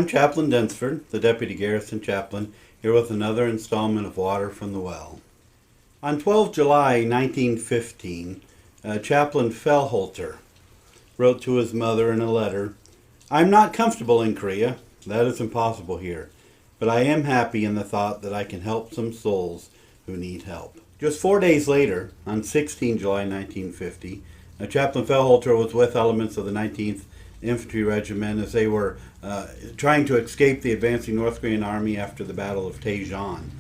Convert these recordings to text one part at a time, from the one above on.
I'm Chaplain Densford, the Deputy Garrison Chaplain, here with another installment of Water from the Well. On 12 July 1915, Chaplain Felhoelter wrote to his mother in a letter, "I'm not comfortable in Korea, that is impossible here, but I am happy in the thought that I can help some souls who need help." Just 4 days later, on 16 July 1950, Chaplain Felhoelter was with elements of the 19th Infantry Regiment as they were trying to escape the advancing North Korean army after the Battle of Daejeon.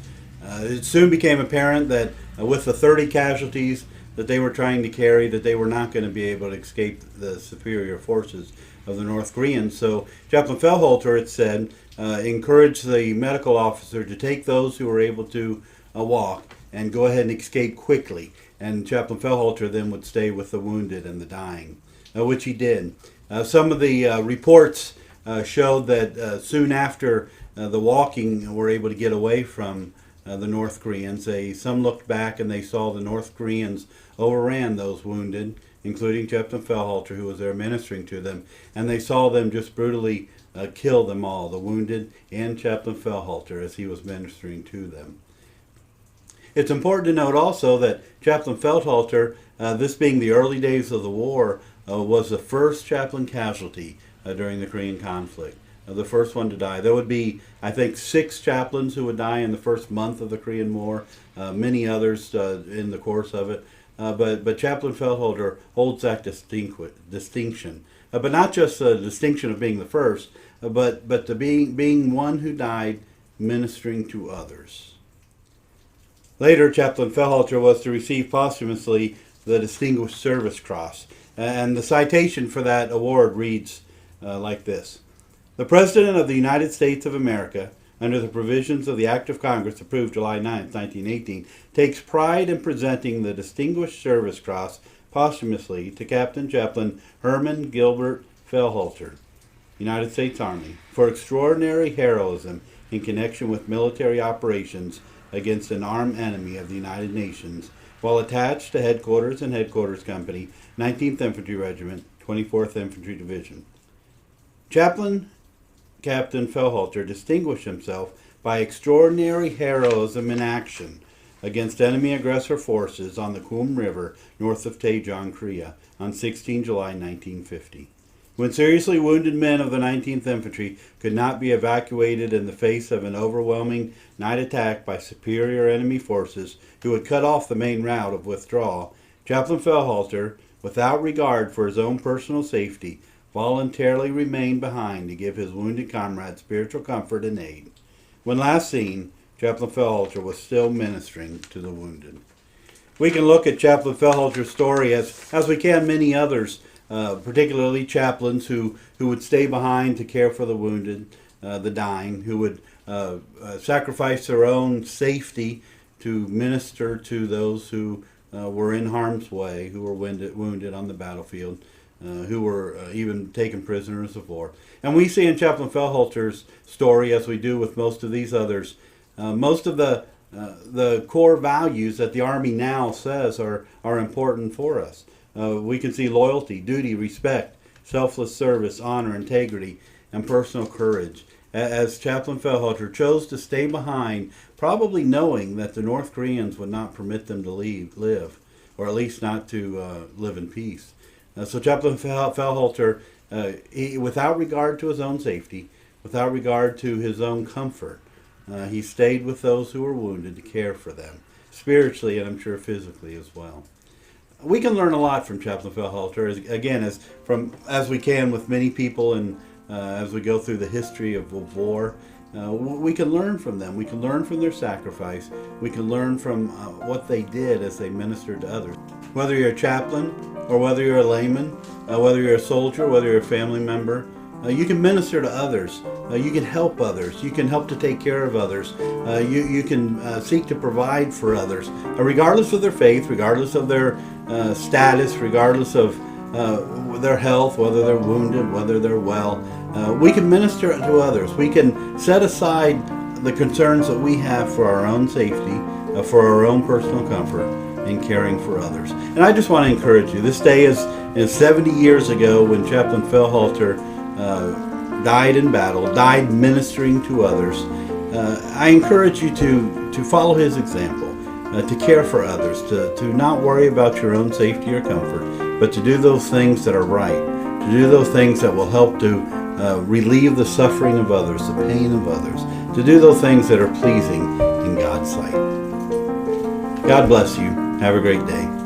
It soon became apparent that with the 30 casualties that they were trying to carry, that they were not going to be able to escape the superior forces of the North Koreans. So Chaplain Felhoelter, it said, encouraged the medical officer to take those who were able to walk and go ahead and escape quickly. And Chaplain Felhoelter then would stay with the wounded and the dying, which he did. Some of the reports showed that soon after the walking were able to get away from the North Koreans, some looked back and they saw the North Koreans overran those wounded, including Chaplain Felhoelter, who was there ministering to them, and they saw them just brutally kill them all, the wounded and Chaplain Felhoelter, as he was ministering to them. It's important to note also that Chaplain Felhoelter, this being the early days of the war, was the first chaplain casualty during the Korean conflict. The first one to die. There would be, I think, 6 chaplains who would die in the first month of the Korean War, many others in the course of it. But Chaplain Felhoelter holds that distinction. But not just the distinction of being the first, but the being one who died ministering to others. Later, Chaplain Felhoelter was to receive posthumously the Distinguished Service Cross. And the citation for that award reads like this. "The President of the United States of America, under the provisions of the Act of Congress approved July 9, 1918, takes pride in presenting the Distinguished Service Cross posthumously to Captain Chaplain Herman Felhoelter, United States Army, for extraordinary heroism in connection with military operations against an armed enemy of the United Nations, while attached to Headquarters and Headquarters Company, 19th Infantry Regiment, 24th Infantry Division. Chaplain Captain Felhoelter distinguished himself by extraordinary heroism in action against enemy aggressor forces on the Kum River north of Daejeon, Korea, on 16 July 1950. When seriously wounded men of the 19th Infantry could not be evacuated in the face of an overwhelming night attack by superior enemy forces who would cut off the main route of withdrawal, Chaplain Felhoelter, without regard for his own personal safety, voluntarily remained behind to give his wounded comrades spiritual comfort and aid. When last seen, Chaplain Felhoelter was still ministering to the wounded." We can look at Chaplain Felhoelter's story as we can many others, particularly chaplains who would stay behind to care for the wounded, the dying, who would sacrifice their own safety to minister to those who were in harm's way, who were wounded on the battlefield, who were even taken prisoners of war. And we see in Chaplain Felhoelter's story, as we do with most of these others, most of the core values that the Army now says are important for us. We can see loyalty, duty, respect, selfless service, honor, integrity, and personal courage. As Chaplain Felhoelter chose to stay behind, probably knowing that the North Koreans would not permit them to live, or at least not to live in peace. So Chaplain Felhoelter, without regard to his own safety, without regard to his own comfort, he stayed with those who were wounded to care for them, spiritually and I'm sure physically as well. We can learn a lot from Chaplain Felhoelter, again, as we can with many people, and as we go through the history of war. We can learn from them. We can learn from their sacrifice. We can learn from what they did as they ministered to others. Whether you're a chaplain or whether you're a layman, whether you're a soldier, whether you're a family member, you can minister to others. You can help others. You can help to take care of others. You can seek to provide for others, regardless of their faith, regardless of their status, regardless of their health, whether they're wounded, whether they're well. We can minister to others. We can set aside the concerns that we have for our own safety, for our own personal comfort, in caring for others. And I just want to encourage you. This day is 70 years ago when Chaplain Felhoelter died in battle, died ministering to others. I encourage you to follow his example, to care for others, to not worry about your own safety or comfort, but to do those things that are right, to do those things that will help to relieve the suffering of others, the pain of others, to do those things that are pleasing in God's sight. God bless you. Have a great day.